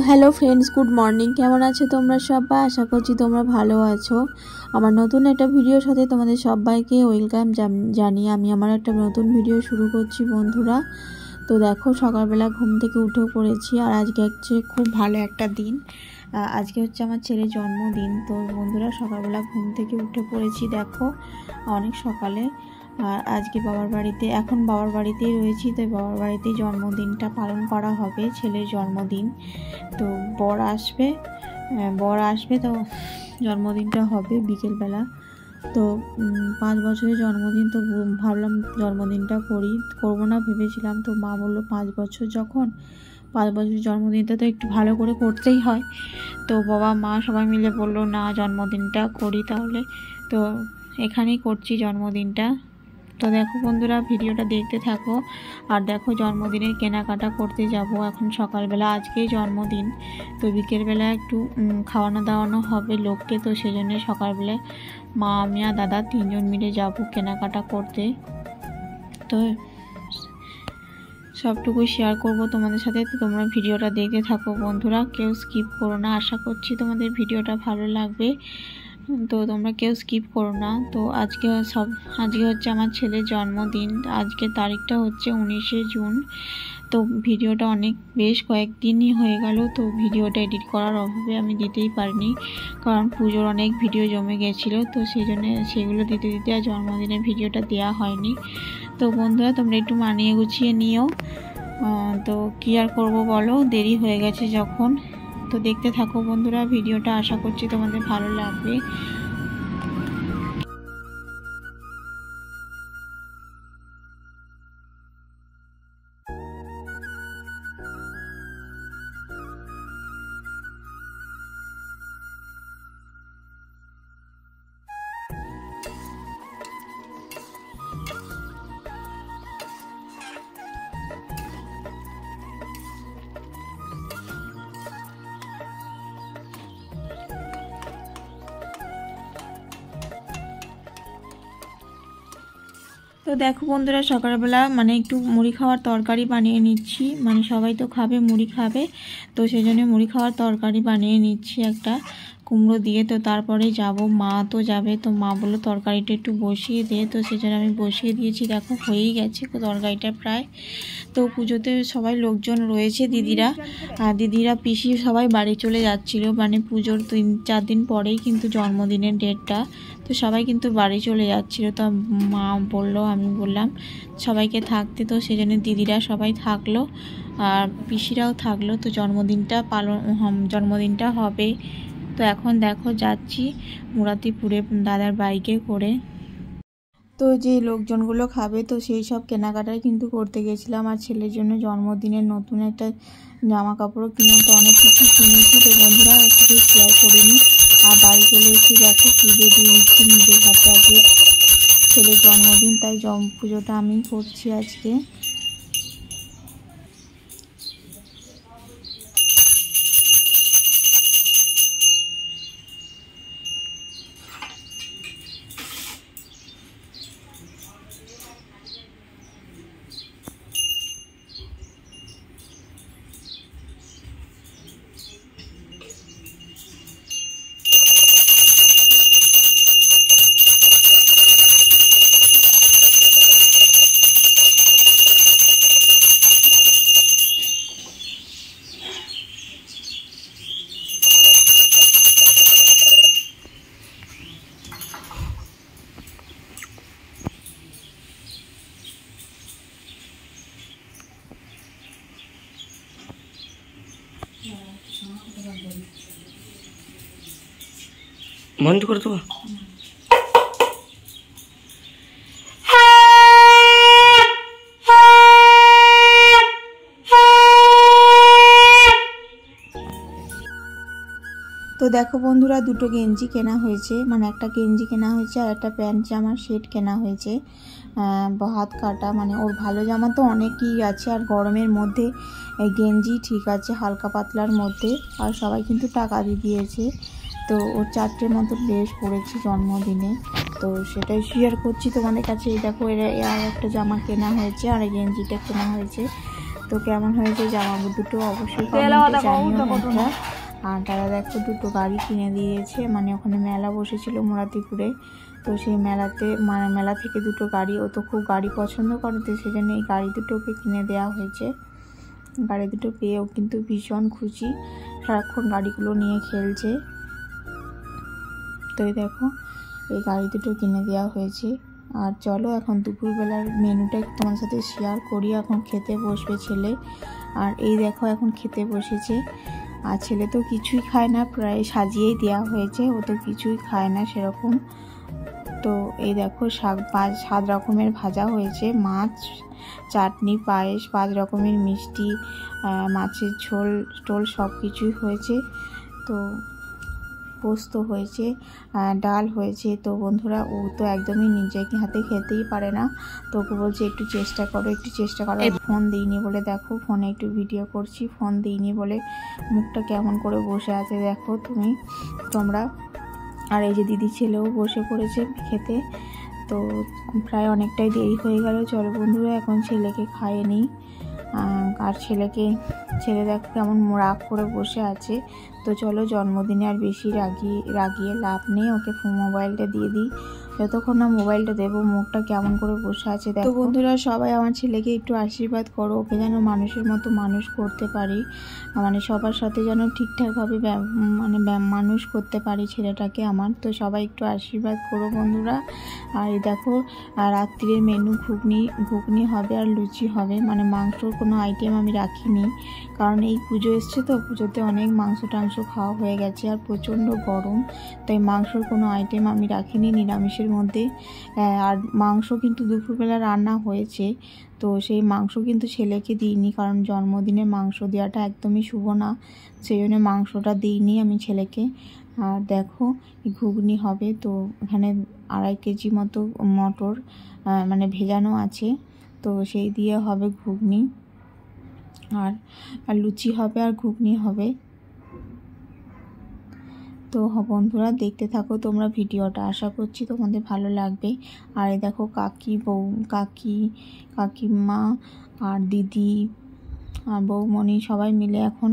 Hello friends, good morning. কেমন আছো তোমরা সবাই? আশা করছি তোমরা ভালো আছো। আমার নতুন একটা ভিডিওর সাথে তোমাদের সবাইকে ওয়েলকাম জানিয়ে আমি আমার একটা নতুন ভিডিও শুরু করছি বন্ধুরা। তো দেখো, সকালবেলা ঘুম থেকে উঠে পড়েছি আর আজকে হচ্ছে খুব ভালো একটা দিন। আজকে হচ্ছে আমার ছেলের জন্মদিন। তো বন্ধুরা, সকালবেলা ঘুম থেকে উঠে পড়েছি দেখো অনেক সকালে। আর আজকে বাবার বাড়িতেই রয়েছি। তো বাবার বাড়িতেই জন্মদিনটা পালন করা হবে, ছেলের জন্মদিন। তো বর আসবে তো জন্মদিনটা হবে বিকেলবেলা। তো 5 বছরের জন্মদিন, তো ভাবলাম জন্মদিনটা করবো না ভেবেছিলাম। তো মা বললো 5 বছর যখন, 5 বছর জন্মদিনটা তো একটু ভালো করে করতেই হয়। তো বাবা মা সবাই মিলে বললো না, জন্মদিনটা করি তাহলে। তো এখানেই করছি জন্মদিনটা। তো দেখো বন্ধুরা, ভিডিওটা দেখতে থাকো। আর দেখো, জন্মদিনের কেনাকাটা করতে যাব এখন সকালবেলা। আজকেই জন্মদিন, তো বিকেলবেলা একটু খাওয়ানো দাওয়ানো হবে লোককে। তো সেই জন্য সকালবেলায় মা, আমি আর দাদা 3 জন মিলে যাব কেনাকাটা করতে। তো সবটুকুই শেয়ার করব তোমাদের সাথে। তো তোমরা ভিডিওটা দেখতে থাকো বন্ধুরা, কেউ স্কিপ করো না। আশা করছি তোমাদের ভিডিওটা ভালো লাগবে। তো তোমরা কেউ স্কিপ করো না। তো আজকে হচ্ছে আমার ছেলের জন্মদিন। আজকে তারিখটা হচ্ছে 19শে জুন। তো ভিডিওটা বেশ কয়েকদিনই হয়ে গেল। তো ভিডিওটা এডিট করার অভাবে আমি দিতেই পারিনি, কারণ পুজোর অনেক ভিডিও জমে গেছিলো। তো সেই জন্য সেগুলো দিতে আর জন্মদিনের ভিডিওটা দেওয়া হয়নি। তো বন্ধুরা, তোমরা একটু মানিয়ে গুছিয়ে নিও। তো কী আর করবো বলো, দেরি হয়ে গেছে যখন। তো দেখতে থাকো বন্ধুরা ভিডিওটা, আশা করছি তোমাদের ভালো লাগবে। তো দেখো বন্ধুরা, সকালবেলা একটু মুড়ি খাওয়ার তরকারি বানিয়ে নিচ্ছি। সবাই তো খাবে, মুড়ি খাবে। তো সেই জন্য মুড়ি খাওয়ার তরকারি বানিয়ে নিচ্ছি একটা কুমড়ো দিয়ে। তো তারপরে যাব, মা তো যাবে। তো মা বললো তরকারিটা একটু বসিয়ে দে। তো সেই জন্য আমি বসিয়ে দিয়েছি। দেখো হয়েই গেছে তরকারিটা প্রায়। তো পুজোতে সবাই লোকজন রয়েছে, দিদিরা পিসি সবাই বাড়ি চলে যাচ্ছিলো। পুজোর 3-4 দিন পরেই কিন্তু জন্মদিনের ডেটটা। তো সবাই কিন্তু বাড়ি চলে যাচ্ছিলো। তো মা বললো, আমি বললাম সবাইকে থাকতে। তো সেই জন্য দিদিরা সবাই থাকলো আর পিসিরাও থাকলো। তো জন্মদিনটা হবে। তো এখন দেখো যাচ্ছি মুরাতিপুরে দাদার বাইকে করে। তো যে লোকজনগুলো খাবে, তো সেই সব কেনাকাটাই কিন্তু করতে গেছিলাম। আর ছেলের জন্য জন্মদিনের নতুন একটা জামা কাপড়ও কিনলাম। তো অনেক কিছু কিনেছি। তো বন্ধুরা কিছু শেয়ার করিনি। আর বাড়ি চলে এসেছি, দেখো পুজো দিয়ে নিচ্ছি নিজের হাতে। আজকে ছেলের জন্মদিন, তাই পুজোটা আমি করছি আজকে। বন্ধ করে দেবো। তো দেখো বন্ধুরা, দুটো গেঞ্জি কেনা হয়েছে। একটা গেঞ্জি কেনা হয়েছে আর একটা প্যান্ট জামার সেট কেনা হয়েছে হাত কাটা। ওর ভালো জামা তো অনেকই আছে, আর গরমের মধ্যে গেঞ্জি ঠিক আছে হালকা পাতলার মধ্যে। আর সবাই কিন্তু টাকা দিয়ে দিয়েছে। তো ওর 4টে মতো ড্রেস পরেছি জন্মদিনে। তো সেটাই শেয়ার করছি তোমাদের কাছে। এই দেখো, আর একটা জামা কেনা হয়েছে আর এই গেঞ্জিটা কেনা হয়েছে। তো তো কেমন হয়েছে জামা দুটো অবশ্যই কমেন্টে জানিও বন্ধুরা। আর তারা দেখো দুটো গাড়ি কিনে দিয়েছে, মানে ওখানে মেলা বসেছিল মুরাতিপুরে, তো সেই মেলা থেকে দুটো গাড়ি, ও তো খুব গাড়ি পছন্দ করে, তো সেজন্য এই গাড়ি দুটোকে কিনে দেওয়া হয়েছে। গাড়ি দুটো পেয়েও কিন্তু ভীষণ খুশি, সারাক্ষণ গাড়িগুলো নিয়ে খেলছে। তো এই দেখো এই গাড়ি দুটো কিনে দেওয়া হয়েছে। আর চলো এখন দুপুরবেলার মেনুটা তোমার সাথে শেয়ার করি। এখন খেতে বসবে ছেলে, আর এই দেখো এখন খেতে বসেছে। আর ছেলে তো কিছুই খায় না, প্রায় সাজিয়েই দেওয়া হয়েছে, ও তো কিছুই খায় না সেরকম। তো এই দেখো 7 রকমের ভাজা হয়েছে, মাছ, চাটনি, পায়েস, 5 রকমের মিষ্টি, মাছের ঝোল টোল সব কিছুই হয়েছে। তো পোস্ত হয়েছে, ডাল হয়েছে। তো বন্ধুরা ও তো একদমই নিজেকে হাতে খেতেই পারে না, তো ওকে বলছে একটু চেষ্টা করো, একটু চেষ্টা করো। ফোন দিইনি বলে দেখো ফোনে একটু ভিডিও করছি, ফোন দিইনি বলে মুখটা কেমন করে বসে আছে দেখো তোমরা। আর এই যে দিদি ছেলেও বসে পড়েছে খেতে। তো প্রায় অনেকটাই দেরি হয়ে গেল। চলো বন্ধুরা এখন ছেলেকে খাইয়ে নিই। আর ছেলে দেখো কেমন রাগ করে বসে আছে। তো চলো জন্মদিনে আর বেশি রাগিয়ে লাভ নেই, ওকে মোবাইলটা দিয়ে দিই। যতক্ষণ না মোবাইলটা দেবো মুখটা কেমন করে বসে আছে দেখো। তো বন্ধুরা সবাই আমার ছেলেকে একটু আশীর্বাদ করো, ওকে যেন মানুষের মতো মানুষ করতে পারি, মানে সবার সাথে যেন ঠিকঠাকভাবে মানুষ করতে পারি ছেলেটাকে আমার। তো সবাই একটু আশীর্বাদ করো বন্ধুরা। আর এই দেখো রাত্রির মেনু ঘুগনি হবে আর লুচি হবে, মানে মাংসর কোনো আইটেম আমি রাখিনি, কারণ এই পুজো এসছে, তো পুজোতে অনেক মাংস টাংস খাওয়া হয়ে গেছে আর প্রচণ্ড গরম, তাই মাংসর কোনো আইটেম আমি রাখিনি নিরামিষের মধ্যে। আর মাংস কিন্তু দুপুরবেলা রান্না হয়েছে, তো সেই মাংস কিন্তু ছেলেকে দিইনি, কারণ জন্মদিনে মাংস দেওয়াটা একদমই শুভ না, সেই জন্য মাংসটা দিইনি আমি ছেলেকে। আর দেখো ঘুগনি হবে, তো এখানে 2.5 কেজি মতো মটর মানে ভেজানো আছে, তো সেই দিয়ে হবে ঘুগনি। আর লুচি হবে আর ঘুগনি হবে। তো বন্ধুরা দেখতে থাকো তোমরা ভিডিওটা, আশা করছি তোমাদের ভালো লাগবে। আর এই দেখো কাকিমা আর দিদি আর বৌমণি সবাই মিলে এখন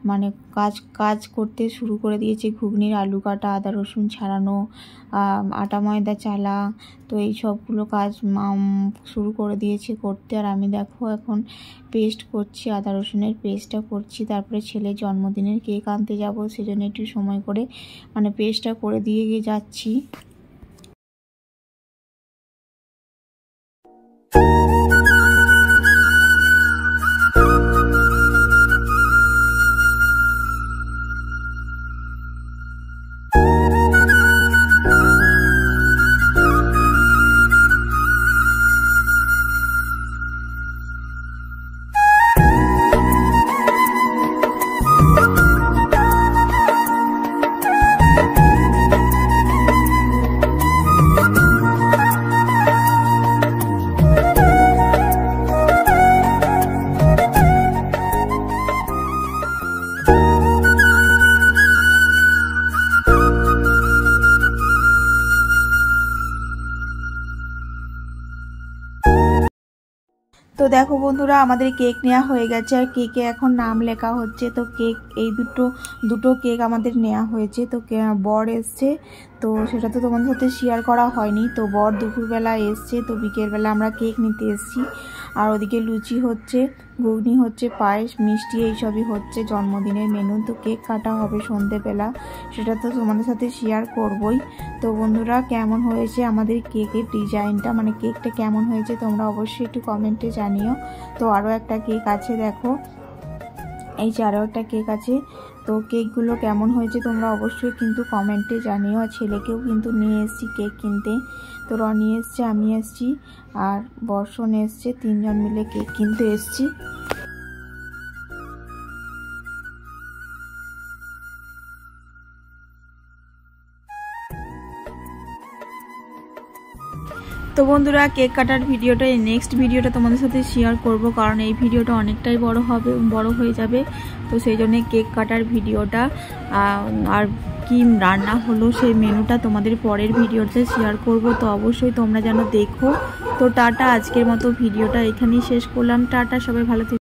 মানে কাজ করতে শুরু করে দিয়েছে। ঘুগনির আলু কাটা, আদা রসুন ছাড়ানো, আটা ময়দা চালা, তো এই সবগুলো কাজ শুরু করে দিয়েছে করতে। আর আমি দেখো এখন পেস্ট করছি, আদা রসুনের পেস্টটা করছি, তারপরে ছেলের জন্মদিনের কেক আনতে যাব, সেজন্য একটু সময় করে মানে পেস্টটা করে দিয়ে যাচ্ছি। তো দেখো বন্ধুরা আমাদের কেক নেওয়া হয়ে গেছে, আর কেকে এখন নাম লেখা হচ্ছে। তো কেক এই দুটো কেক আমাদের নেওয়া হয়েছে। তো বর এসছে, তো সেটা তো তোমাদের সাথে শেয়ার করা হয়নি। তো বর দুপুরবেলা এসছে, তো বিকেলবেলা আমরা কেক নিতে এসেছি। আর ওদিকে লুচি হচ্ছে, ঘুগনি হচ্ছে, পায়েস, মিষ্টি এইসবই হচ্ছে জন্মদিনের মেনু। তো কেক কাটা হবে সন্ধেবেলা, সেটা তো তোমাদের সাথে শেয়ার করবই। তো বন্ধুরা কেমন হয়েছে আমাদের কেকের ডিজাইনটা, মানে কেকটা কেমন হয়েছে তোমরা অবশ্যই একটু কমেন্টে জানিও। তো আরও একটা কেক আছে দেখো, এই যে আরও একটা কেক আছে। তো কেকগুলো কেমন হয়েছে তোমরা অবশ্যই কিন্তু কমেন্টে জানিও। আর ছেলেকেও কিন্তু নিয়ে এসেছি কেক কিনতে। তো রনি এসছে, আমি এসছি, আর বর্ষণ এসছে, 3 জন মিলে কেক কিনতে এসছি। তো বন্ধুরা কেক কাটার ভিডিওটা নেক্সট ভিডিওটা তোমাদের সাথে শেয়ার করব, কারণ এই ভিডিওটা অনেকটাই বড় হয়ে যাবে। তো সেই জন্য কেক কাটার ভিডিওটা আর কি রান্না হলো সেই মেনুটা তোমাদের পরের ভিডিওতে শেয়ার করব। তো অবশ্যই তোমরা যেন দেখো। তো টাটা, আজকের মতো ভিডিওটা এখানেই শেষ করলাম। টাটা, সবাই ভালো থেকো।